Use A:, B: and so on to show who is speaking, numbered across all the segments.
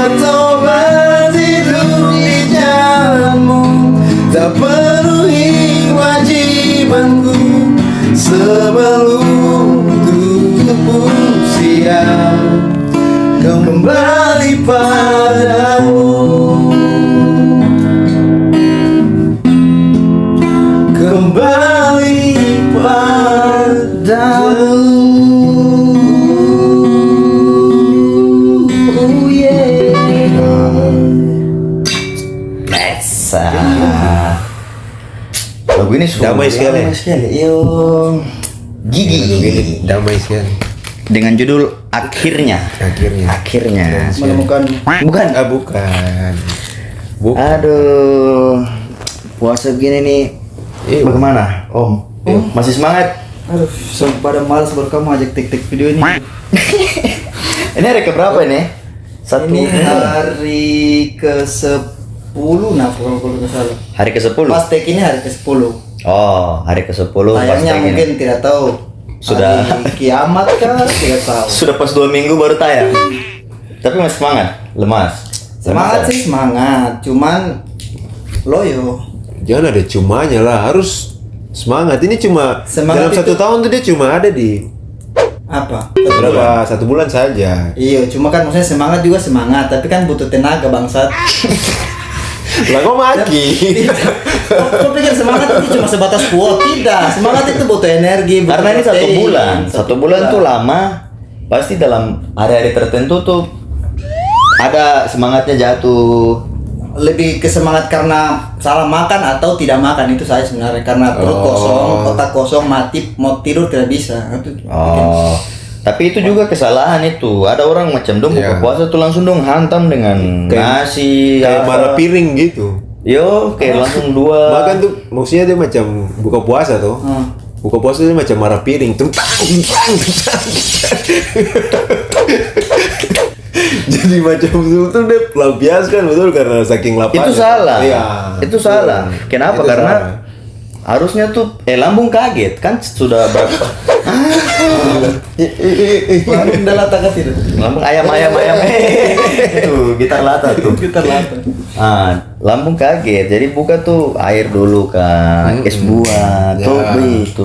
A: bertobat hidup di jalanmu, tak penuhi kewajibanku sebelum tutup usia kembali padamu, kembali padamu. Oh yeah.
B: Lagu ini sudah
A: Damai sekali.
B: Yo, gigi.
A: Damai sekali.
B: Dengan judul Akhirnya. Akhirnya.
C: Menemukan
B: Bukan.
A: Bukan.
B: Aduh, puasa begini nih. Bagaimana, Om? Masih semangat?
C: aduh, pada malas baru kamu ajak tik-tik video ini.
B: Ini hari keberapa ini?
C: Ini hari ke-10 nah kalau nggak salah.
B: Hari ke-10.
C: Pas take ini hari ke-10.
B: Oh, hari ke-10 pas
C: Tayangnya
B: tag ini.
C: mungkin tidak tahu.
B: Sudah.
C: Hari kiamat kah? Tidak tahu.
B: Sudah pas 2 minggu baru tayang. Tapi masih semangat, lemas.
C: Semangat sih semangat, cuman loyo.
A: Jangan ada cumanya lah, harus semangat. Ini cuma
C: Semangat
A: dalam
C: itu-
A: 1 tahun tuh dia cuma ada di
C: Apa?
A: berapa 1 bulan saja.
C: Iya, cuma kan maksudnya semangat juga semangat, tapi kan butuh tenaga bangsat.
A: Lah kok maki?
C: Kau pikir semangat itu cuma sebatas quote? Tidak, semangat itu butuh energi. butuh
B: Karena ini 1
C: protein.
B: bulan. 1 bulan tuh lama. Pasti dalam hari-hari tertentu tuh ada semangatnya jatuh.
C: Lebih ke semangat karena salah makan atau tidak makan itu saya sebenarnya karena perut kosong, otak kosong, mati mau tidur tidak bisa. Itu
B: Oh. Tapi itu juga kesalahan itu. Ada orang macam dong buka
A: Iya.
B: puasa tuh langsung dong hantam dengan nasi.
A: Kayak
B: apa.
A: marah piring gitu.
B: Yo, kayak langsung 2.
A: Makan tuh maksudnya dia macam buka puasa tuh. Buka puasa dia macam marah piring. Jadi macam betul dia pelampiaskan betul karena saking lapar.
B: Itu salah.
A: Iya.
B: Itu salah. Kenapa?
A: Itu
B: Karena
A: salah.
B: harusnya tuh lambung kaget kan sudah berapa?
C: Lambung udah lata kan tidak?
B: Lambung ayam. Tuh, gitar lata tuh.
C: Kita lata.
B: Lambung kaget. Jadi buka tuh air dulu kan, es buah, tuh
A: Ya.
B: begitu.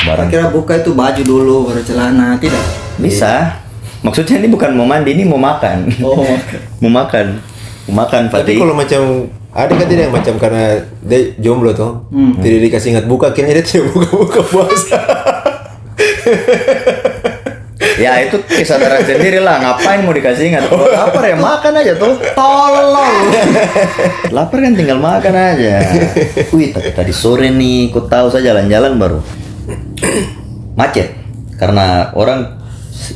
B: Barang
C: Kira buka itu baju dulu baru celana, tidak?
B: bisa. Maksudnya ini bukan mau mandi, ini mau makan.
C: Oh,
B: Mau makan. Mau makan,
A: Tapi
B: Fatih.
A: kalau macam ada kan tidak yang macam karena dia jomblo tuh, tidak dikasih ingat buka, akhirnya dia tidak buka puasa.
B: Ya itu kesadaran sendiri lah. Ngapain mau dikasih ingat? Kalau lapar ya makan aja tuh.
C: tolong.
B: Lapar kan tinggal makan aja. Wih, tapi tadi sore nih, ku tahu saya jalan-jalan baru macet karena orang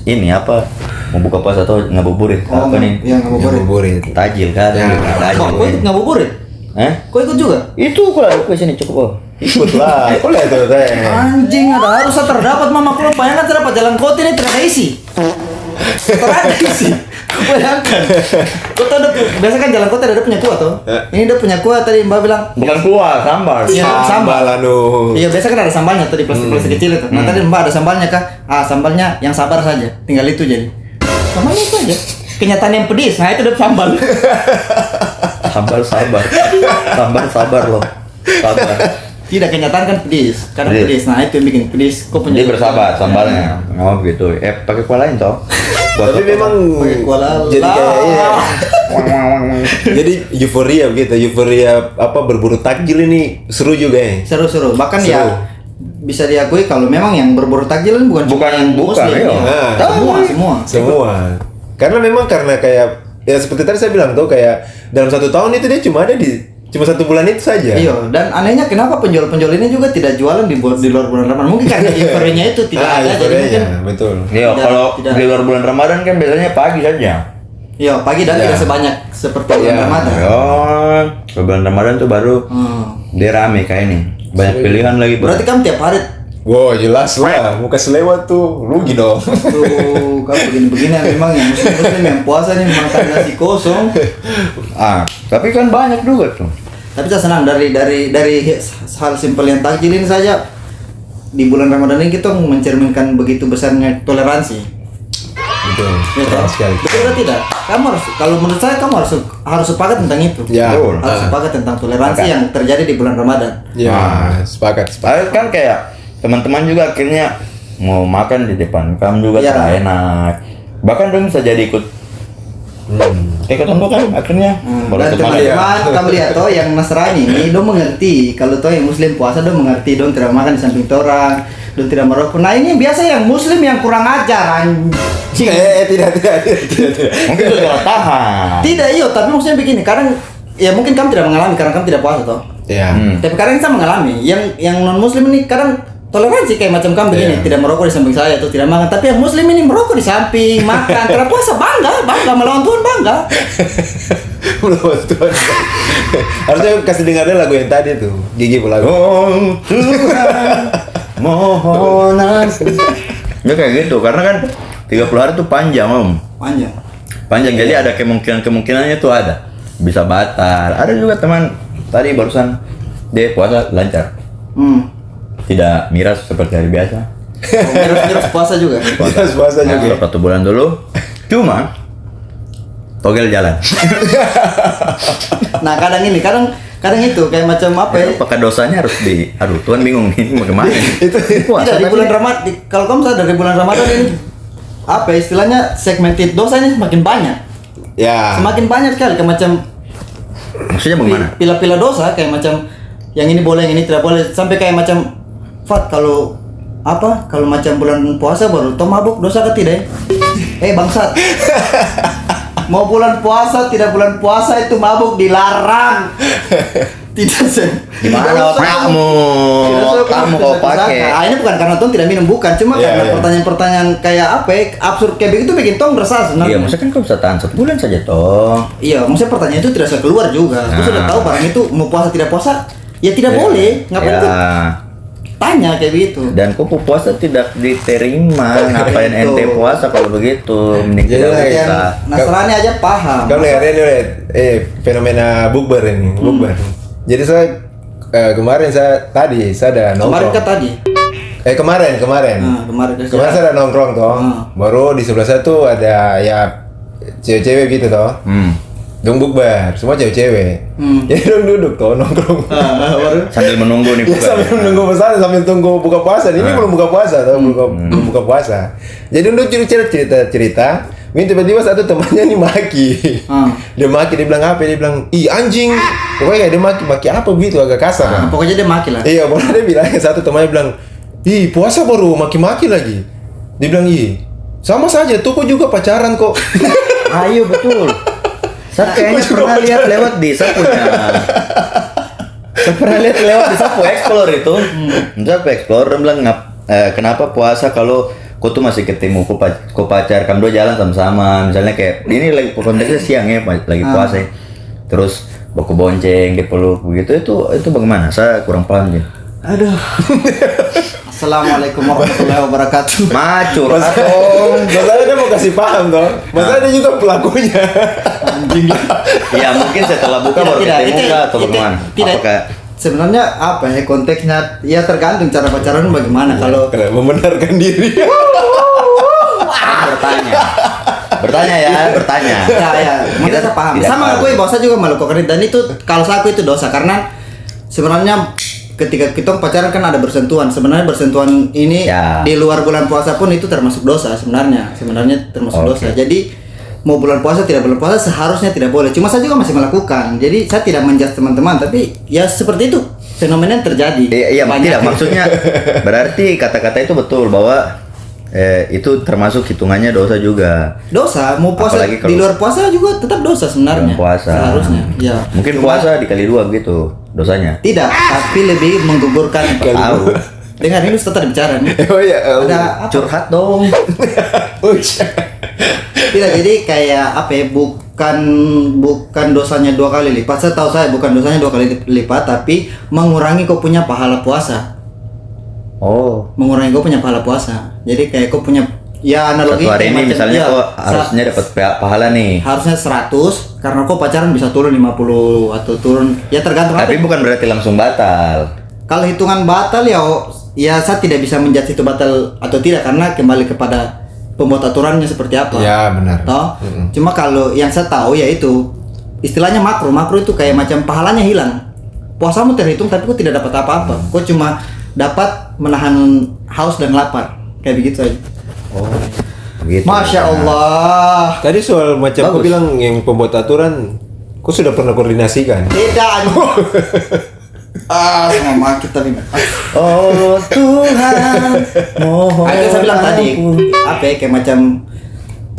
B: ini apa mau buka puasa atau ngabuburit
C: Oh,
B: apa nih?
C: yang ngabuburit.
B: Tajil kan?
A: Ya.
B: Tajil.
C: Kau ikut ngabuburit?
B: Kok
C: Kau ikut juga?
B: itu aku sini cukup kok.
A: Ikut lah, kok lihat tuh teh.
C: Anjing, ada harus terdapat mama pulau bayangkan terdapat jalan kota ini terada isi. Terada isi. Kau bayangkan. Kau tahu biasa kan jalan kota ada punya kuah tuh. Ini dia punya kuah tadi Mbak bilang.
B: Bukan kuah, sambal.
C: Iya, sambal.
A: lah nu.
C: Iya biasa kan ada sambalnya tuh di plastik kecil itu. Nah tadi Mbak ada sambalnya kah? Sambalnya yang sabar saja. Tinggal itu jadi. Sambalnya itu aja. Kenyataan yang pedis. Nah itu udah sambal.
B: Sambal sabar. Sambal sabar loh. Sabar.
C: Tidak kenyataan kan pedis. Karena
B: Pedis.
C: pedis. Nah itu yang bikin pedis. Kau punya.
B: Dia bersabar sambalnya. Oh begitu. Pakai kuah lain toh.
A: Tapi memang
C: Pakai kuah lala.
A: jadi kayak iya. Jadi euforia begitu, euforia apa berburu takjil ini seru juga ya.
C: Seru-seru. Bahkan
A: Seru.
C: ya bisa diakui kalau memang yang berburu takjil kan bukan cuma yang
B: bukan,
C: Muslim,
B: iya.
C: ya.
A: Nah,
C: Semua.
A: Semua. Karena memang karena kayak ya seperti tadi saya bilang tuh kayak dalam 1 tahun itu dia cuma ada di cuma 1 bulan itu saja.
C: Iya, dan anehnya kenapa penjual-penjual ini juga tidak jualan di luar bulan Ramadan? Mungkin karena euforianya itu tidak ada, jadi mungkin
A: euforianya, betul.
B: Iya,
C: Tidak-
B: kalau
C: tidak.
B: di luar bulan Ramadan kan biasanya pagi saja.
C: iya pagi dan
A: Ya.
C: tidak sebanyak seperti bulan
A: Ya.
C: Ramadan.
B: Oh, bulan Ramadan tuh baru dia rame kayak ini. Banyak pilihan lagi. Bro.
C: Berarti kamu tiap hari
A: Wow, jelas lah. Muka selewat tuh rugi dong.
C: tuh kamu begini-begini memang yang muslim yang puasa nih makan nasi kosong.
B: Tapi kan banyak juga tuh.
C: Tapi saya senang dari hal simpel yang takjil ini saja di bulan Ramadan ini kita mencerminkan begitu besarnya toleransi.
A: Betul.
C: Ya,
A: Tepat
C: toh?
A: sekali.
C: Betul atau tidak? Kamu harus, kalau menurut saya kamu harus sepakat tentang itu.
A: Ya.
B: Betul.
C: Harus sepakat tentang toleransi
B: Sepakat.
C: yang terjadi di bulan Ramadan.
A: Ya, sepakat.
B: Padahal kan kayak teman-teman juga akhirnya mau makan di depan kamu juga
C: Iya.
B: tak enak. Bahkan dong bisa jadi ikut ketemu kan akhirnya baru
C: Dan
B: ikut makan.
C: teman-teman, kamu lihat toh yang Nasrani ini dong mengerti kalau toh yang Muslim puasa dong mengerti dong tidak makan di samping orang, dong tidak merokok. Nah ini biasa yang Muslim yang kurang ajar anjing.
A: Tidak.
B: Mungkin itu salah tahan.
C: Tidak iya, tapi maksudnya begini, kadang ya mungkin kamu tidak mengalami karena kamu tidak puasa toh.
A: Ya.
C: Tapi kadang kita mengalami yang non Muslim ini kadang toleransi kayak macam kamu begini,
A: Iya.
C: tidak merokok di samping saya atau tidak makan. Tapi yang Muslim ini merokok di samping, makan. Karena puasa bangga melawan Tuhan bangga.
A: Melawan Tuhan. Harusnya kasih dengarnya lagu yang tadi tuh. Gigi lagu.
B: Oh Tuhan, mohon aku. Ya kayak gitu, karena kan 30 hari itu panjang om.
C: Panjang.
B: Jadi ada kemungkinannya tuh ada. Bisa batal. Ada juga teman tadi barusan dia puasa lancar. Tidak miras seperti hari biasa.
C: Terus puasa juga.
A: Puasa
B: Nah,
A: juga.
B: 1 bulan dulu. Cuma togel jalan.
C: Nah kadang itu kayak macam apa ya?
B: Apakah dosanya harus aduh Tuhan bingung nih bagaimana.
A: Itu
B: Puasa
C: Tidak di
B: tapi-
C: bulan Ramadan. Kalau kamu sadar di bulan Ramadan ini apa ya, istilahnya segmented dosanya semakin banyak.
A: ya.
C: Semakin banyak sekali kayak macam
B: Maksudnya bagaimana?
C: pila-pila dosa kayak macam yang ini boleh, yang ini tidak boleh, sampai kayak macam Fat kalau macam bulan puasa baru toh mabuk dosa ke tidak? Bangsat. Mau bulan puasa tidak bulan puasa itu mabuk dilarang. Tidak sih.
B: Gimana otakmu? Otakmu kau pakai.
C: Ini bukan karena Tong tidak minum, bukan, cuma
A: Iya,
C: karena
A: iya.
C: pertanyaan-pertanyaan kayak apa ya, absurd kayak begitu bikin Tong resah
B: Iya,
C: sebenarnya.
B: maksudnya kan kau bisa tahan 1 bulan saja toh.
C: Iya, maksudnya pertanyaan itu tidak usah keluar juga. Aku sudah tahu barang itu mau puasa tidak puasa, ya tidak boleh. Ngapain
B: Ya.
C: tuh tanya kayak begitu?
B: Dan kau puasa tidak diterima. Ngapain
C: Itu.
B: ente puasa kalau begitu? Mending
A: Jadi
B: tidak
A: lah,
C: Yang
B: usah.
C: Nasrani aja paham.
A: Kamu lihat ini lihat fenomena bukber ini, bukber. Jadi saya kemarin saya ada
C: Kemarin
A: nongkrong.
C: kan tadi.
A: Kemarin.
C: Kemarin
A: Kemarin saya ada nongkrong toh. Baru di sebelah saya tuh ada ya cewek-cewek gitu toh. Dong bukber, semua cewek-cewek. Jadi dong duduk toh nongkrong.
C: Baru.
B: Sambil menunggu nih
A: Ya,
B: bukan.
A: sambil menunggu pesanan, sambil tunggu buka puasa. Ini belum buka puasa toh, belum buka puasa. Jadi dong cerita. Ini tiba-tiba satu temannya nih maki. Dia maki, dia bilang apa? Dia bilang, "Ih, anjing." Pokoknya dia maki apa begitu, agak kasar kan.
C: Pokoknya dia maki lah.
A: Iya, pokoknya dia bilang, satu temannya bilang, "Ih, puasa baru maki-maki lagi." Dia bilang, "Ih, sama saja, tuh kok juga pacaran kok."
B: Ayo betul. Saya kayaknya pernah lihat lewat di saya pernah lihat lewat di Sapu Explore itu. Sapu Explore dia bilang kenapa puasa kalau kau tuh masih ketemu kau pacar kamu dua jalan sama-sama, misalnya kayak ini lagi konteksnya siang ya lagi puasa ya. Terus baku bonceng dipeluk begitu itu bagaimana? Saya kurang paham ya.
C: Aduh. Assalamualaikum warahmatullahi wabarakatuh.
B: Macur
A: Masalahnya dia mau kasih paham toh. Masalahnya dia juga pelakunya.
C: Anjing.
B: Ya mungkin setelah buka baru ketemu kah atau bagaimana?
C: Tidak.
B: Apakah
C: Sebenarnya apa ya konteksnya? Ya tergantung cara pacaran bagaimana. Kalau
A: Karena membenarkan diri.
B: bertanya ya.
C: ya, mungkin saya paham.
B: tidak
C: Sama
B: tahu.
C: aku bahasa juga melakukan itu, dan itu kalau saya aku itu dosa karena sebenarnya ketika kita pacaran kan ada bersentuhan. Sebenarnya bersentuhan ini
B: Ya.
C: di luar bulan puasa pun itu termasuk dosa sebenarnya. Sebenarnya termasuk
B: Oke.
C: dosa. Jadi mau bulan puasa tidak bulan puasa seharusnya tidak boleh. Cuma saya juga masih melakukan. Jadi saya tidak menjudge teman-teman, tapi ya seperti itu fenomena yang terjadi.
B: Iya,
C: Banyak.
B: tidak maksudnya berarti kata-kata itu betul bahwa itu termasuk hitungannya dosa juga.
C: Dosa, mau puasa
B: Apalagi kalau-
C: di luar puasa juga tetap dosa sebenarnya.
B: Bulan puasa.
C: Seharusnya. Ya.
B: Mungkin
C: Cuma-
B: puasa dikali 2 begitu dosanya.
C: Tidak, tapi lebih menggugurkan.
B: Tahu.
C: Dengar ini Ustaz tadi bicara nih.
A: Oh iya.
C: Ada apa?
B: Curhat dong.
C: Tidak, jadi kayak apa ya? Bukan dosanya 2 kali lipat. Saya tahu saya bukan dosanya 2 kali lipat, tapi mengurangi kau punya pahala puasa.
B: Oh.
C: Mengurangi kau punya pahala puasa. Jadi kayak kau punya ya analogi
B: Satu hari
C: kayak
B: ini
C: macam-
B: misalnya
C: iya,
B: kok harusnya dapat pahala nih.
C: harusnya 100 karena kau pacaran bisa turun 50 atau turun ya tergantung
B: Tapi
C: apa.
B: bukan berarti langsung batal.
C: Kalau hitungan batal ya saya tidak bisa menjudge itu batal atau tidak karena kembali kepada pembuat aturannya seperti apa.
A: Ya benar.
C: Toh? Cuma kalau yang saya tahu yaitu istilahnya makro itu kayak macam pahalanya hilang. Puasamu terhitung tapi kau tidak dapat apa-apa. Kau cuma dapat menahan haus dan lapar. Kayak begitu aja.
B: Oh. Begitu.
C: Masya Allah.
A: Tadi soal macam kau
B: Bagus.
A: bilang yang pembuat aturan, kau sudah pernah koordinasikan?
C: Tidak. Sama kita nih.
B: Oh Tuhan, mohon.
C: Itu saya bilang tadi,
B: ampun.
C: apa ya, kayak macam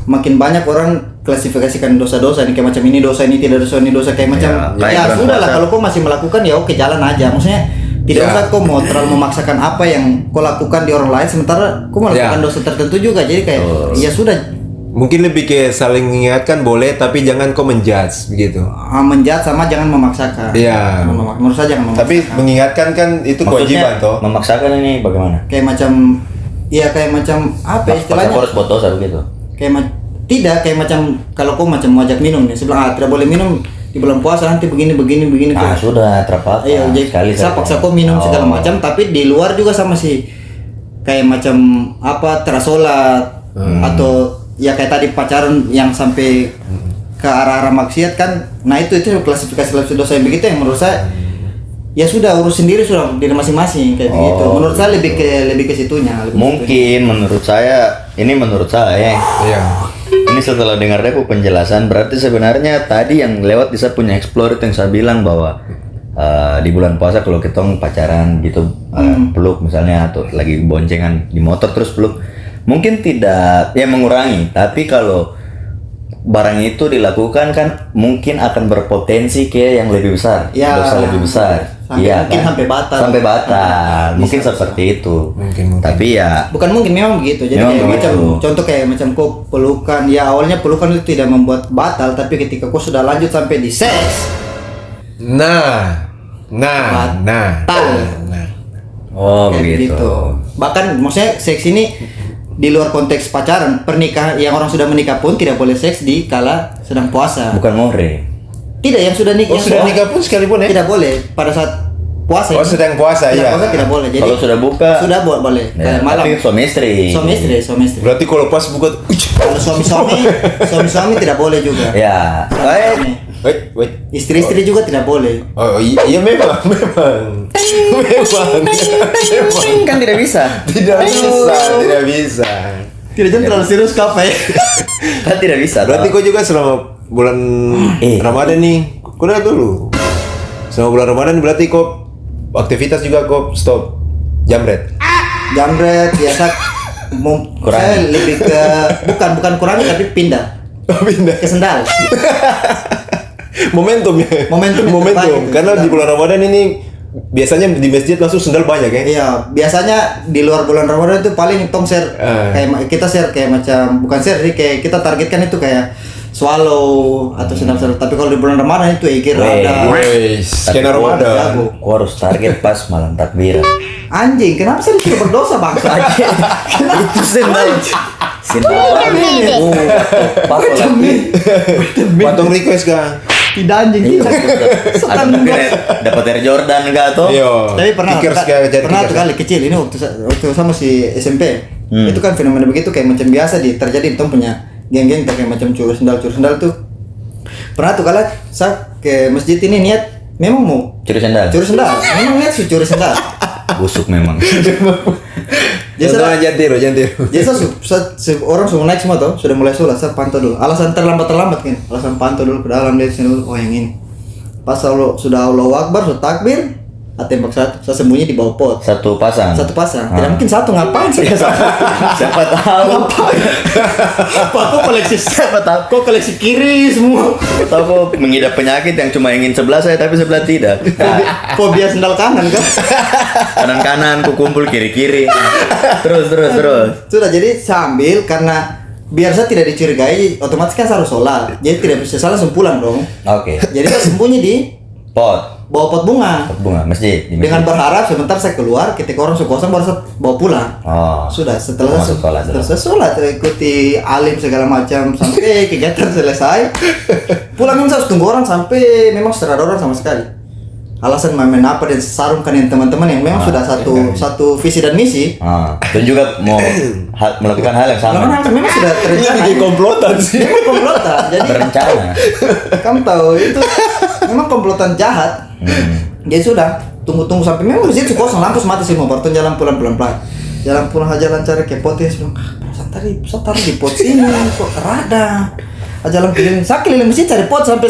C: makin banyak orang klasifikasikan dosa-dosa nih, kayak macam ini dosa, ini tidak dosa, ini dosa, kayak macam
B: kayak
C: ya
B: bulan
C: sudah lah,
B: puasa.
C: kalau kau masih melakukan ya oke, jalan aja. Maksudnya tidak
A: Ya.
C: usah kau mau terlalu memaksakan apa yang kau lakukan di orang lain sementara kau melakukan
A: Ya.
C: dosa tertentu juga. Jadi kayak ya sudah,
A: Mungkin lebih ke saling mengingatkan boleh, tapi jangan kau menjudge begitu.
C: menjat sama jangan memaksakan.
A: Iya.
C: Menurut saya jangan memaksakan.
A: Tapi mengingatkan kan itu kewajiban toh.
B: Memaksakan ini bagaimana?
C: Kayak macam ya kayak macam apa ya istilahnya?
B: Harus buat dosa begitu.
C: Tidak kayak macam kalau kau macam mau ajak minum nih, sebelah tidak boleh minum di bulan puasa nanti begini.
B: Nah,
C: Kau.
B: sudah terpaksa.
C: Iya, jadi saya paksa kau minum segala macam, tapi di luar juga sama sih kayak macam apa terasolat atau ya kayak tadi pacaran yang sampai ke arah-arah maksiat kan. Nah itu klasifikasi dosa yang begitu yang menurut saya ya sudah urus sendiri sudah diri masing-masing kayak begitu. Menurut saya lebih ke situnya.
B: Mungkin menurut saya
A: Iya.
B: ini setelah dengar Depo penjelasan berarti sebenarnya tadi yang lewat bisa punya explore itu yang saya bilang bahwa di bulan puasa kalau kita pacaran gitu peluk misalnya atau lagi boncengan di motor terus peluk mungkin tidak ya mengurangi, tapi kalau barang itu dilakukan kan mungkin akan berpotensi ke yang lebih besar,
C: Ya,
B: dosa lebih besar.
C: sampai-
B: Iya
C: mungkin
B: kan?
C: sampai batal.
B: Sampai batal.
C: Bisa,
B: Mungkin
C: bisa.
B: seperti itu.
A: Mungkin.
B: Tapi ya
C: Bukan mungkin, memang begitu. Jadi
B: Memang
C: kayak
B: begitu.
C: macam contoh kayak macam kau pelukan, ya awalnya pelukan itu tidak membuat batal, tapi ketika kau sudah lanjut sampai di seks,
A: Nah.
C: batal.
B: oh
C: Kayak
B: begitu.
C: gitu. Bahkan maksudnya seks ini di luar konteks pacaran, pernikahan yang orang sudah menikah pun tidak boleh seks di kala sedang puasa.
B: Bukan more.
C: Tidak, yang sudah nikah,
A: Oh, sudah nikah pun sekalipun ya?
C: tidak boleh pada saat puasa.
A: Oh,
C: ini.
A: sedang puasa,
C: Sedang
A: iya.
C: puasa tidak boleh. Jadi
B: Kalau sudah buka
C: sudah boleh.
B: ya,
C: Kayak malam.
B: tapi suami istri.
C: Suami istri.
A: Berarti kalau pas buka,
C: Kalau suami tidak boleh juga.
B: Ya, baik.
A: wait.
C: Istri-istri juga tidak boleh.
A: Oh iya memang.
B: Kan tidak bisa.
A: Tidak bisa.
C: Tidak jangan terlalu serius kafe.
B: Kan tidak bisa.
A: Berarti kau juga selama bulan Ramadan nih, kau lihat dulu. Selama bulan Ramadan berarti kau aktivitas juga kau stop jamret.
C: Jamret biasa saya lebih ke bukan kurangi tapi pindah
A: Pindah.
C: ke sendal.
A: Momentum ya.
C: Momentum
A: Karena di bulan Ramadan ini biasanya di masjid langsung sendal banyak ya.
C: Iya, biasanya di luar bulan Ramadan itu paling tong share kayak kita share kayak macam bukan share sih, kayak kita targetkan itu kayak swallow atau sendal-sendal. Tapi kalau di bulan Ramadan itu ada
A: Wes, skena Ramadan.
B: Aku harus target pas malam takbiran.
C: anjing. Kenapa saya disuruh berdosa bangsa?
B: Itu sendal. Pas lagi.
A: Potong request kan.
C: Tidak anjing.
B: Ada mungkin dapat Air Jordan enggak tuh?
A: Iya.
C: Tapi pernah
A: jadi
C: tuh kali kecil ini waktu sama si SMP. Itu kan fenomena begitu kayak macam biasa terjadi di punya geng-geng kayak macam curi sendal tuh. Pernah tuh kali saya ke masjid ini niat memang mau
B: Curi sendal.
C: memang niat sih curi sendal.
B: Busuk memang.
A: Jangan tiru.
C: Jadi orang semua naik semua tuh sudah mulai sholat, saya pantau dulu. Alasan terlambat kan? Alasan pantau dulu ke dalam lihat sini dulu. Oh yang ini. Pas sudah Allahu Akbar, sudah takbir, tembak satu. Saya sembunyi di bawah pot.
B: Satu pasang.
C: Tidak mungkin satu, ngapain sih?
B: Siapa tahu.
C: Ngapain? Pak, kok koleksi siapa tahu? Kok koleksi kiri semua?
B: Siapa tahu kok mengidap penyakit yang cuma ingin sebelah saya tapi sebelah tidak.
C: Fobia sendal kanan kan?
B: Kanan ku kumpul kiri. Terus.
C: Sudah, jadi sambil karena biar saya tidak dicurigai, otomatis kan saya harus sholat. Jadi tidak bisa salah langsung pulang dong.
B: Oke.
C: Jadi saya sembunyi di bawa pot bunga.
B: Bunga masjid. Di masjid.
C: Dengan berharap sebentar saya keluar, ketika orang sudah kosong baru saya bawa pulang.
B: Oh.
C: Sudah, setelah
B: Masuk sholat dulu.
C: saya sholat, ikuti alim segala macam sampai kegiatan selesai. Pulang memang saya harus tunggu orang sampai memang sudah ada orang sama sekali. Alasan main apa dan sarungkan yang teman-teman yang memang sudah satu visi dan misi.
B: Dan juga mau melakukan hal yang sama.
C: Memang sudah
A: Ini
C: terencana.
A: bikin komplotan sih.
C: Memang komplotan. Jadi
B: Berencana.
C: kamu tahu itu memang komplotan jahat. Jadi sudah tunggu sampai memang di situ kosong, lampu mati semua, baru jalan pulang pelan-pelan. Jalan pulang aja lancar kayak pot ya, bilang, perasaan tadi saya taruh di pot sini kok rada. Jalan keliling masjid cari pot sampai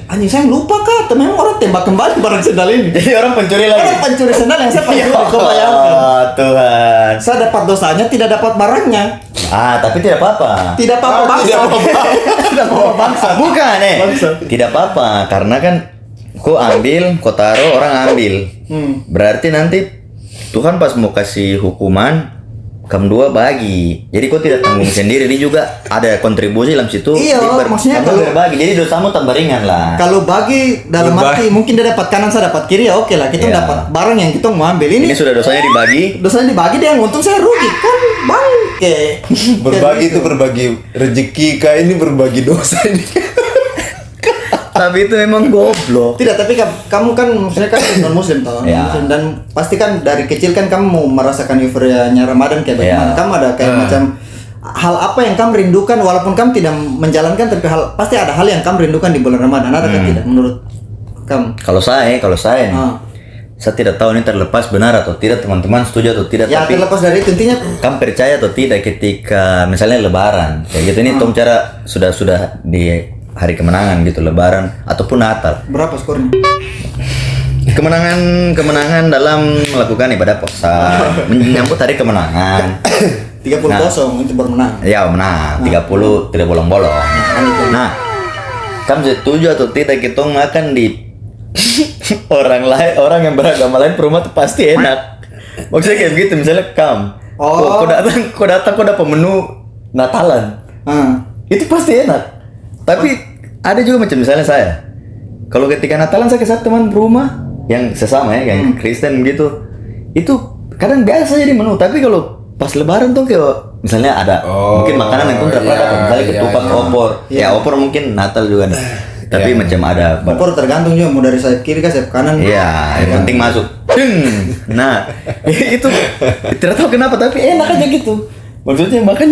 C: anjing saya lupa kah? Atau memang orang tembak kembali barang sendal ini.
B: Jadi orang pencuri lagi.
C: Orang pencuri sendal yang saya pencuri, kau bayangkan.
B: Oh, Tuhan.
C: Saya dapat dosanya, tidak dapat barangnya.
B: Tapi tidak apa-apa.
C: Tidak apa-apa bangsa. Tidak apa-apa bangsa.
B: Bukan,
C: Bangsa.
B: Tidak apa-apa karena kan kau ambil, kau taruh, orang ambil. Berarti nanti Tuhan pas mau kasih hukuman kamu dua bagi. Jadi kau tidak tanggung sendiri, dia juga ada kontribusi dalam situ.
C: Iya, maksudnya
B: kamu
C: kalau-
B: berbagi. Jadi dosamu tambah ringan lah.
C: Kalau bagi dalam arti mungkin dia dapat kanan, saya dapat kiri, ya oke lah. Kita
B: Iya.
C: dapat barang yang kita mau ambil ini.
B: Ini sudah dosanya dibagi.
C: Dosanya dibagi, dia yang untung, saya rugi kan bangke.
A: Berbagi itu berbagi rezeki, kah ini berbagi dosa ini.
B: Tapi itu memang goblok.
C: Tidak, tapi kamu kan maksudnya kan non muslim toh,
B: Ya.
C: non-muslim, dan pasti kan dari kecil kan kamu mau merasakan euforianya Ramadan kayak bagaimana.
B: Ya.
C: Kamu ada kayak macam hal apa yang kamu rindukan walaupun kamu tidak menjalankan, tapi pasti ada hal yang kamu rindukan di bulan Ramadan. Ada kan tidak menurut kamu?
B: Kalau saya nih, saya tidak tahu ini terlepas benar atau tidak, teman-teman setuju atau tidak,
C: Ya
B: tapi
C: terlepas dari itu intinya
B: kamu percaya atau tidak ketika misalnya Lebaran kayak gitu, ini tong cara sudah di hari kemenangan gitu, Lebaran ataupun Natal,
C: berapa skornya?
B: kemenangan dalam melakukan ibadah puasa, menyambut hari kemenangan.
C: 30-0 itu baru menang.
B: Ya menang 30 tidak bolong-bolong. Nah, kamu setuju atau tidak kita makan di orang yang beragama lain rumah tuh pasti enak. Maksudnya kayak gitu, misalnya kau datang kau dapat menu Natalan, itu pasti enak. Tapi ada juga macam misalnya saya, kalau ketika Natalan saya ke satu teman rumah yang sesama ya, yang Kristen gitu, itu kadang biasa jadi menu. Tapi kalau pas Lebaran tuh kayak misalnya ada mungkin makanan yang pun dapat, misalnya ketupat, opor. Ya opor mungkin Natal juga nih. Tapi macam ada
C: Opor tergantung juga mau dari sayap kiri ke sayap kanan.
B: iya, yang penting masuk. Nah, itu tidak tahu kenapa tapi enak aja gitu. Maksudnya makan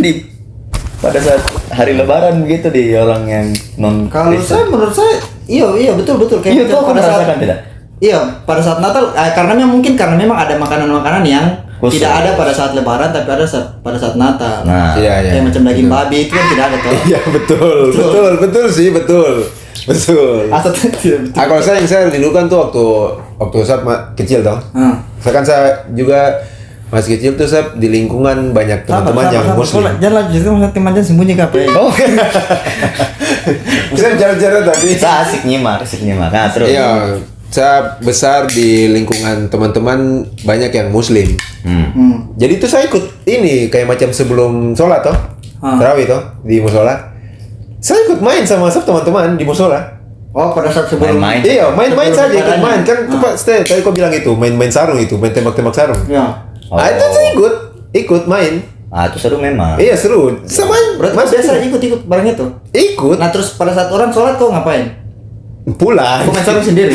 B: pada saat hari Lebaran gitu di orang yang non
C: Kalau saya menurut saya iya betul kayak
B: Iya,
C: macam
B: tuh aku merasakan tidak?
C: Iya, pada saat Natal karena memang ada makanan-makanan yang
B: Khusus.
C: tidak ada pada saat Lebaran tapi ada pada saat Natal.
B: Nah,
A: Iya,
C: Kayak macam daging babi itu kan tidak ada toh.
A: Iya betul sih, betul.
C: Asal tidak betul.
A: Kalau saya rindukan tuh waktu saya kecil toh. Saya juga masih kecil tuh saya di lingkungan banyak teman-teman yang muslim.
C: Jangan lanjut itu maksudnya teman jangan sembunyi kape.
B: oh,
A: Bisa jalan-jalan tapi
B: saya asik nyimak. Nah, terus.
A: iya, saya besar di lingkungan teman-teman banyak yang muslim. Jadi tuh saya ikut ini kayak macam sebelum sholat toh, tarawih toh di musola. Saya ikut main sama teman-teman di musola.
C: Oh, pada saat sebelum
B: Main-main.
A: Iya, main-main
C: sebelum
A: saja ikut
C: ibadahnya.
A: main kan. Tadi kau bilang itu main-main sarung itu, main tembak-tembak sarung.
C: Ya.
A: Itu saya ikut main.
B: Ah, itu seru memang.
A: Iya seru. Sama
C: Berarti kau biasa ikut bareng itu.
A: ikut
C: Nah, terus pada saat orang sholat kau ngapain?
A: pulang.
C: Kau main sarung sendiri.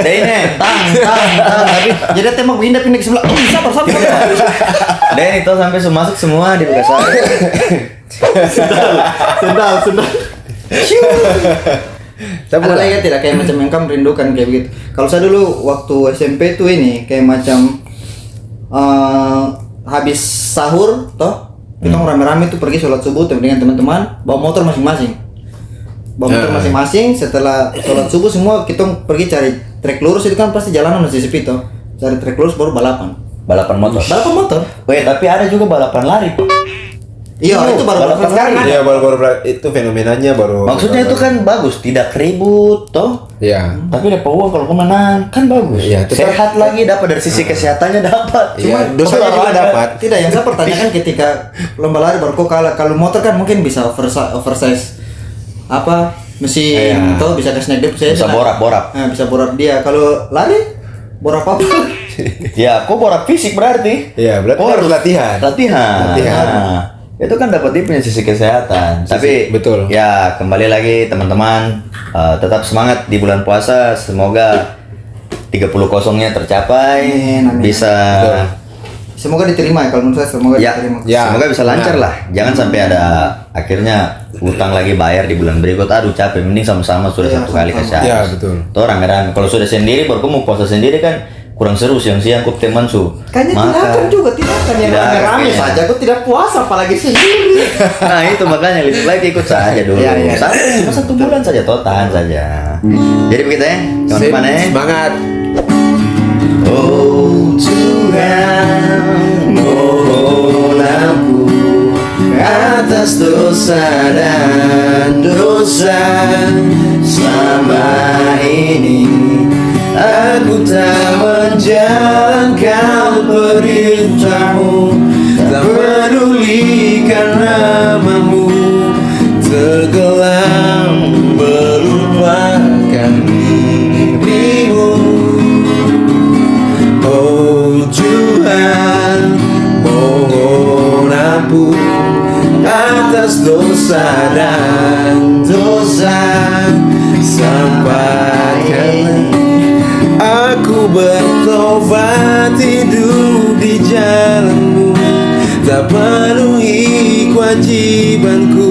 B: Dene, tang.
C: Tapi jadi tembak pindah ke sebelah. Oh, sabar.
B: Dene itu sampai masuk semua di bekas saya.
C: Sendal.
A: Saya
C: Ada
A: pulang.
C: lagi tidak kayak macam yang kamu rindukan kayak begitu. Kalau saya dulu waktu SMP tuh ini kayak macam habis sahur toh kita rame-rame tuh pergi sholat subuh dengan teman-teman bawa motor masing-masing. Setelah sholat subuh semua kita pergi cari trek lurus, itu kan pasti jalanan masih sepi toh. Cari trek lurus baru balapan.
B: Balapan motor.
C: Balapan motor?
B: Weh, tapi ada juga balapan lari.
C: Iya, itu baru
B: balapan
C: sekarang.
B: lari.
A: Iya baru itu fenomenanya baru.
B: Maksudnya itu kan bagus, tidak ribut toh.
A: Iya.
B: Tapi dapat uang kalau kau menang kan bagus.
A: Iya, tetap-
B: Sehat lagi, dapat dari sisi kesehatannya dapat.
A: Iya, dosanya juga dapat.
C: Tidak, yang saya pertanyakan ketika lomba lari baru kok kalah. Kalau motor kan mungkin bisa oversize apa mesin
A: Iya.
C: atau bisa ke snack dia
B: Bisa borak-borak.
C: Nah, bisa borak dia. Kalau lari borak apa?
B: Ya, kok borak fisik berarti.
A: Iya, berarti
B: Oh,
A: harus latihan.
B: Latihan.
A: Latihan.
B: Nah, itu kan dapat dia punya sisi kesehatan. Tapi
A: betul.
B: Ya, kembali lagi teman-teman, tetap semangat di bulan puasa. Semoga 30-0-nya tercapai.
C: Amin.
B: Bisa
A: Betul.
C: Semoga diterima ya, kalau menurut saya semoga
B: Ya,
C: diterima.
B: semoga bisa lancar lah. Jangan sampai ada akhirnya utang lagi bayar di bulan berikut. Aduh capek, mending sama-sama sudah
C: Iya,
B: satu kali
C: sama-sama.
B: kasih.
A: Ya, betul.
B: Tuh rame-rame. Kalau sudah sendiri, baru kamu puasa sendiri kan kurang seru siang-siang kok teman su.
C: Kayaknya tidak akan juga, tidak akan yang
B: Tidak
C: rame-rame
B: akan,
C: saja. Aku tidak puasa apalagi sendiri.
B: Nah itu makanya lebih baik ikut saja dulu.
C: Iya, iya.
B: Sampai cuma 1 bulan saja, tahan saja. Jadi begitu ya, teman-teman ya.
A: Semangat.
B: Oh Tuhan, mohon ampun atas dosa dan dosa selama ini. Aku tak menjalankan perintahmu, tak pedulikan namamu, tenggelam melupakan dirimu. Oh Tuhan, mohon ampun atas dosa dan dosa, sampaikan aku bertobat hidup di jalanmu, tak penuhi kewajibanku.